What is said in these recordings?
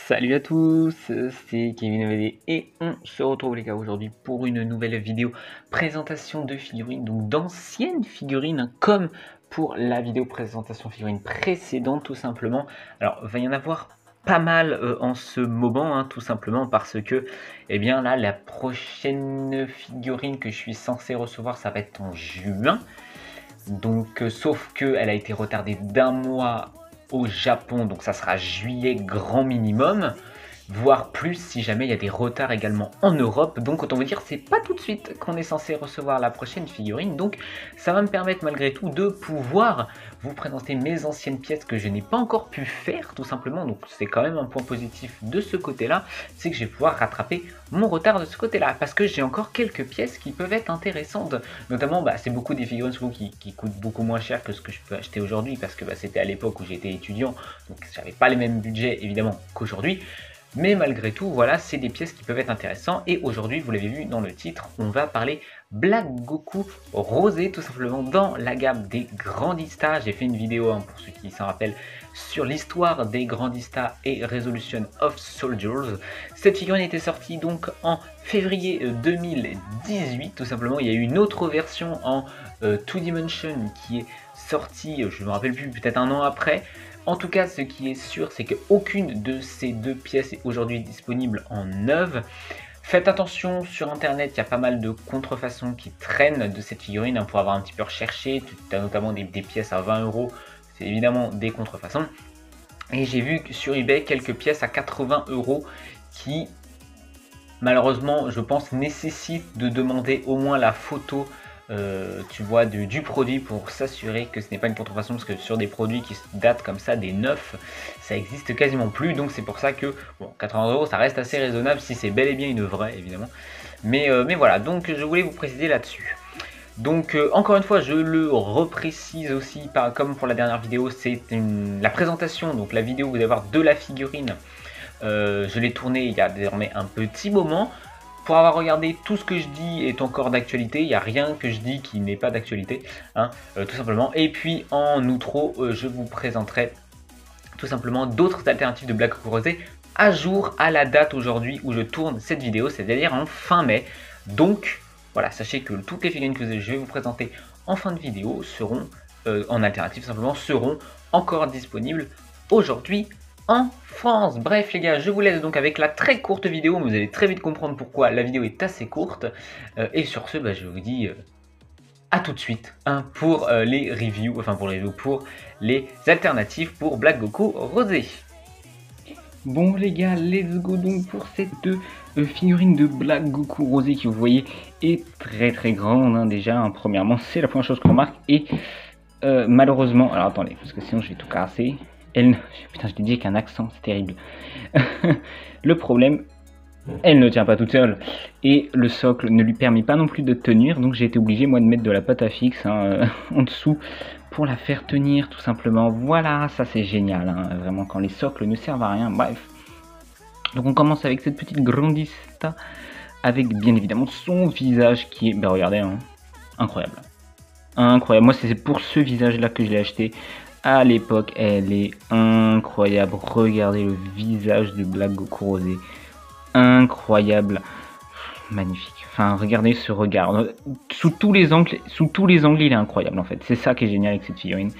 Salut à tous, c'est Kevin VD et on se retrouve les gars aujourd'hui pour une nouvelle vidéo présentation de figurines, donc d'anciennes figurines comme pour la vidéo présentation figurine précédente tout simplement. Alors il va y en avoir pas mal en ce moment tout simplement parce que eh bien là la prochaine figurine que je suis censé recevoir ça va être en juin. Donc sauf que elle a été retardée d'un mois au Japon, donc ça sera juillet grand minimum, voire plus si jamais il y a des retards également en Europe. Donc autant vous dire, c'est pas tout de suite qu'on est censé recevoir la prochaine figurine. Donc ça va me permettre malgré tout de pouvoir vous présenter mes anciennes pièces que je n'ai pas encore pu faire tout simplement. Donc c'est quand même un point positif de ce côté-là, c'est que je vais pouvoir rattraper mon retard de ce côté-là, parce que j'ai encore quelques pièces qui peuvent être intéressantes. Notamment, c'est beaucoup des figurines qui coûtent beaucoup moins cher que ce que je peux acheter aujourd'hui, parce que c'était à l'époque où j'étais étudiant, donc j'avais pas les mêmes budgets évidemment qu'aujourd'hui. Mais malgré tout, voilà, c'est des pièces qui peuvent être intéressantes. Et aujourd'hui, vous l'avez vu dans le titre, on va parler Black Goku rosé, tout simplement dans la gamme des Grandistas. J'ai fait une vidéo, pour ceux qui s'en rappellent, sur l'histoire des Grandistas et Resolution of Soldiers. Cette figurine était sortie donc en février 2018, tout simplement. Il y a eu une autre version en 2D qui est sortie, je ne me rappelle plus, peut-être un an après. En tout cas, ce qui est sûr, c'est qu'aucune de ces deux pièces est aujourd'hui disponible en neuve. Faites attention, sur internet, il y a pas mal de contrefaçons qui traînent de cette figurine, pour avoir un petit peu recherché. Tu as notamment des pièces à 20 €, c'est évidemment des contrefaçons. Et j'ai vu sur eBay quelques pièces à 80 € qui, malheureusement, je pense, nécessitent de demander au moins la photo tu vois, du produit pour s'assurer que ce n'est pas une contrefaçon, parce que sur des produits qui datent comme ça, des neufs, ça existe quasiment plus. Donc c'est pour ça que bon, 80 € ça reste assez raisonnable si c'est bel et bien une vraie évidemment. Mais voilà, donc je voulais vous préciser là-dessus. Donc encore une fois, je le reprécise aussi, comme pour la dernière vidéo, c'est la présentation, donc la vidéo vous allez voir de la figurine. Je l'ai tournée il y a désormais un petit moment. Pour avoir regardé, tout ce que je dis est encore d'actualité, il n'y a rien que je dis qui n'est pas d'actualité, tout simplement. Et puis en outro, je vous présenterai tout simplement d'autres alternatives de Black Goku rosé à jour à la date aujourd'hui où je tourne cette vidéo, c'est-à-dire en fin mai. Donc voilà, sachez que toutes les figurines que je vais vous présenter en fin de vidéo seront, en alternative simplement, seront encore disponibles aujourd'hui en France. Bref les gars, je vous laisse donc avec la très courte vidéo, mais vous allez très vite comprendre pourquoi la vidéo est assez courte. Et sur ce, je vous dis à tout de suite pour les reviews, pour les alternatives pour Black Goku rosé. Bon les gars, let's go donc pour cette figurine de Black Goku rosé qui, vous voyez, est très grande déjà. Premièrement, c'est la première chose qu'on remarque. Et malheureusement, alors attendez, parce que sinon je vais tout casser. Putain, je l'ai dit avec un accent, c'est terrible. Le problème, elle ne tient pas toute seule. Et le socle ne lui permet pas non plus de tenir. Donc j'ai été obligé, moi, de mettre de la pâte à fixe en dessous pour la faire tenir, tout simplement. Voilà, ça c'est génial. Vraiment, quand les socles ne servent à rien. Bref. Donc on commence avec cette petite Grandista. Avec, bien évidemment, son visage qui est... regardez, incroyable. Incroyable. Moi, c'est pour ce visage-là que je l'ai acheté. À l'époque, elle est incroyable. Regardez le visage de Black Goku rosé. Incroyable. Magnifique. Enfin, regardez ce regard. Sous tous les angles, il est incroyable en fait. C'est ça qui est génial avec cette figurine.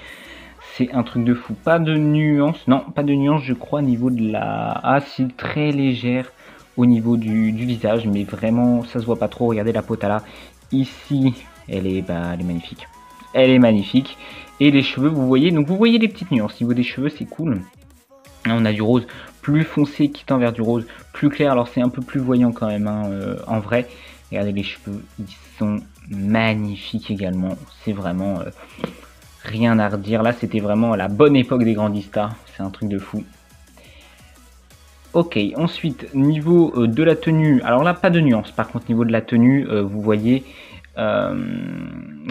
C'est un truc de fou. Pas de nuance. Non, pas de nuance, je crois, au niveau de la... Ah, si, très légère au niveau du visage. Mais vraiment, ça se voit pas trop. Regardez la potala. Ici, elle est magnifique. Elle est magnifique. Et les cheveux, vous voyez, donc vous voyez les petites nuances. Au niveau des cheveux, c'est cool. Là, on a du rose plus foncé qui tend vers du rose plus clair. Alors c'est un peu plus voyant quand même, en vrai. Regardez les cheveux, ils sont magnifiques également. C'est vraiment rien à redire. Là, c'était vraiment la bonne époque des Grandistas. C'est un truc de fou. Ok, ensuite, niveau de la tenue. Alors là, pas de nuance. Par contre, niveau de la tenue, vous voyez...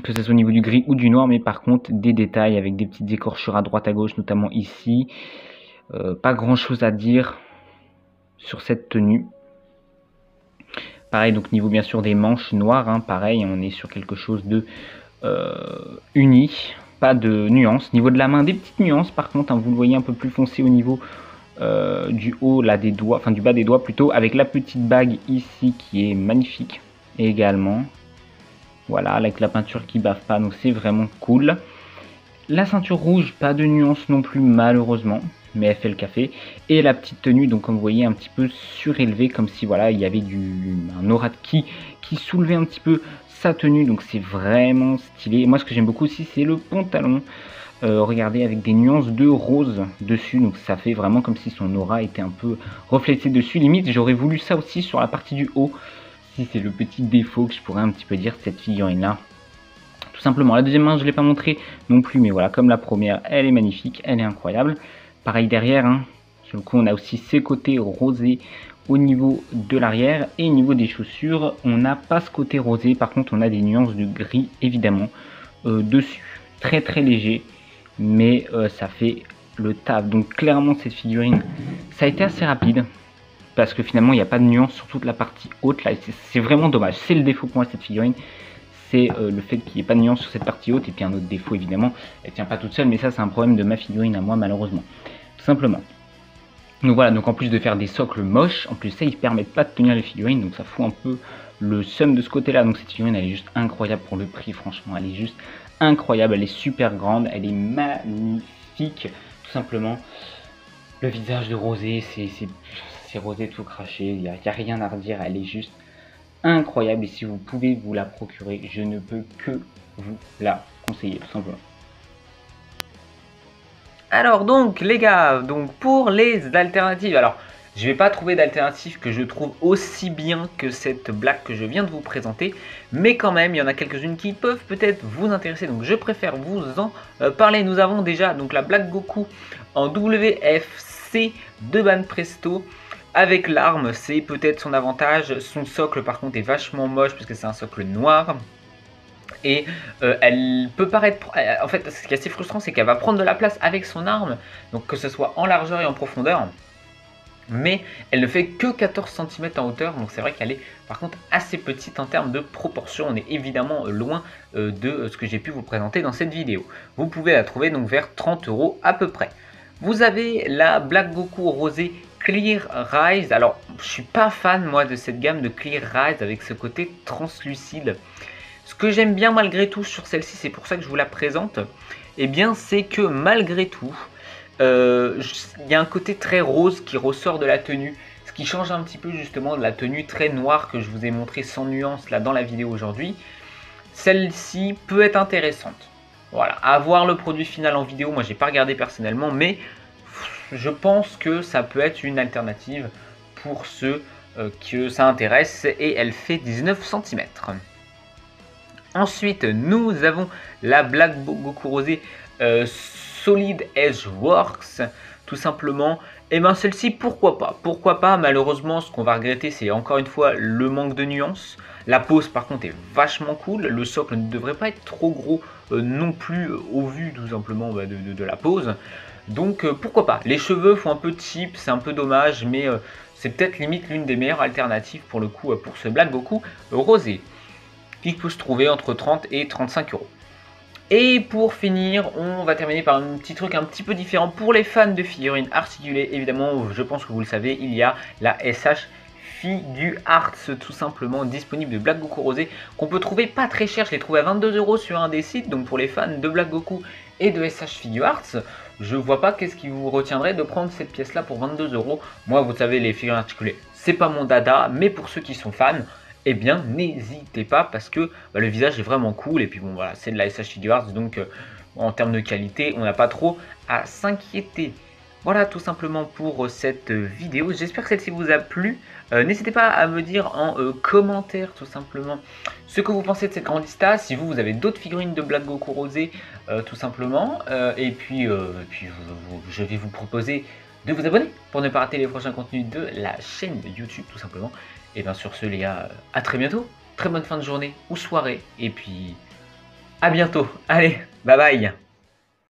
que ce soit au niveau du gris ou du noir, mais par contre des détails avec des petites écorchures à droite à gauche, notamment ici. Pas grand chose à dire sur cette tenue. Pareil, donc niveau bien sûr des manches noires, pareil, on est sur quelque chose de uni, pas de nuance. Niveau de la main, des petites nuances par contre, vous le voyez un peu plus foncé au niveau du haut là des doigts, enfin du bas des doigts plutôt, avec la petite bague ici qui est magnifique également. Voilà, avec la peinture qui bave pas, donc c'est vraiment cool. La ceinture rouge, pas de nuance non plus malheureusement, mais elle fait le café. Et la petite tenue, donc comme vous voyez, un petit peu surélevée, comme si voilà, il y avait un aura de ki qui soulevait un petit peu sa tenue, donc c'est vraiment stylé. Et moi ce que j'aime beaucoup aussi, c'est le pantalon. Regardez, avec des nuances de rose dessus, donc ça fait vraiment comme si son aura était un peu reflétée dessus. Limite, j'aurais voulu ça aussi sur la partie du haut, si c'est le petit défaut que je pourrais un petit peu dire de cette figurine là. Tout simplement, la deuxième main je ne l'ai pas montré non plus, mais voilà, comme la première, elle est magnifique, elle est incroyable. Pareil derrière, hein, sur le coup on a aussi ces côtés rosés au niveau de l'arrière, et au niveau des chaussures, on n'a pas ce côté rosé, par contre on a des nuances de gris évidemment dessus, très très léger, mais ça fait le taf. Donc clairement cette figurine, ça a été assez rapide, parce que finalement il n'y a pas de nuance sur toute la partie haute là, c'est vraiment dommage, c'est le défaut pour moi de cette figurine. C'est le fait qu'il n'y ait pas de nuance sur cette partie haute, et puis un autre défaut évidemment, elle tient pas toute seule, mais ça c'est un problème de ma figurine à moi malheureusement, tout simplement. Donc voilà, donc en plus de faire des socles moches, en plus ça ils permettent pas de tenir les figurines, donc ça fout un peu le seum de ce côté là. Donc cette figurine elle est juste incroyable pour le prix, franchement elle est juste incroyable, elle est super grande, elle est magnifique, tout simplement. Le visage de Rosé, c'est Rosé tout craché, il n'y a rien à redire, elle est juste incroyable, et si vous pouvez vous la procurer, je ne peux que vous la conseiller, tout simplement. Alors donc les gars, donc pour les alternatives, alors je vais pas trouver d'alternative que je trouve aussi bien que cette blague que je viens de vous présenter, mais quand même il y en a quelques-unes qui peuvent peut-être vous intéresser, donc je préfère vous en parler. Nous avons déjà donc la Black Goku en WFC de Banpresto. Avec l'arme, c'est peut-être son avantage. Son socle par contre est vachement moche puisque c'est un socle noir. Et elle peut paraître... En fait, ce qui est assez frustrant, c'est qu'elle va prendre de la place avec son arme, donc que ce soit en largeur et en profondeur. Mais elle ne fait que 14 cm en hauteur, donc c'est vrai qu'elle est par contre assez petite en termes de proportion. On est évidemment loin de ce que j'ai pu vous présenter dans cette vidéo. Vous pouvez la trouver donc vers 30 € à peu près. Vous avez la Black Goku Rosé Clear Rise. Alors, je suis pas fan moi de cette gamme de Clear Rise avec ce côté translucide. Ce que j'aime bien malgré tout sur celle-ci, c'est pour ça que je vous la présente, eh bien c'est que malgré tout, il y a un côté très rose qui ressort de la tenue, ce qui change un petit peu justement de la tenue très noire que je vous ai montré sans nuance là dans la vidéo aujourd'hui. Celle-ci peut être intéressante. Voilà, à voir le produit final en vidéo, moi j'ai pas regardé personnellement, mais je pense que ça peut être une alternative pour ceux que ça intéresse, et elle fait 19 cm. Ensuite, nous avons la Black Goku Rosé Solid Edge Works, tout simplement. Et bien celle-ci, pourquoi pas? Pourquoi pas? Malheureusement, ce qu'on va regretter, c'est encore une fois le manque de nuances. La pose, par contre, est vachement cool. Le socle ne devrait pas être trop gros non plus au vu, tout simplement, de la pose. Donc, pourquoi pas? Les cheveux font un peu cheap, c'est un peu dommage, mais c'est peut-être limite l'une des meilleures alternatives pour le coup pour ce Black Goku Rosé, qui peut se trouver entre 30 et 35 €. Et pour finir, on va terminer par un petit truc un petit peu différent pour les fans de figurines articulées. Évidemment, je pense que vous le savez, il y a la SH Figuarts, tout simplement disponible de Black Goku Rosé, qu'on peut trouver pas très cher. Je l'ai trouvé à 22 € sur un des sites. Donc pour les fans de Black Goku et de SH Figuarts, je vois pas qu'est-ce qui vous retiendrait de prendre cette pièce là pour 22 €. Moi, vous savez, les figurines articulées, c'est pas mon dada, mais pour ceux qui sont fans, eh bien n'hésitez pas, parce que le visage est vraiment cool, et puis bon voilà, c'est de la SH Figuarts, donc en termes de qualité on n'a pas trop à s'inquiéter. Voilà tout simplement pour cette vidéo, j'espère que celle-ci vous a plu. N'hésitez pas à me dire en commentaire tout simplement ce que vous pensez de cette grande lista, si vous avez d'autres figurines de Black Goku Rosé tout simplement, et puis je vais vous proposer de vous abonner pour ne pas rater les prochains contenus de la chaîne YouTube tout simplement. Et bien sur ce les gars, à très bientôt, très bonne fin de journée ou soirée, et puis à bientôt, allez, bye bye.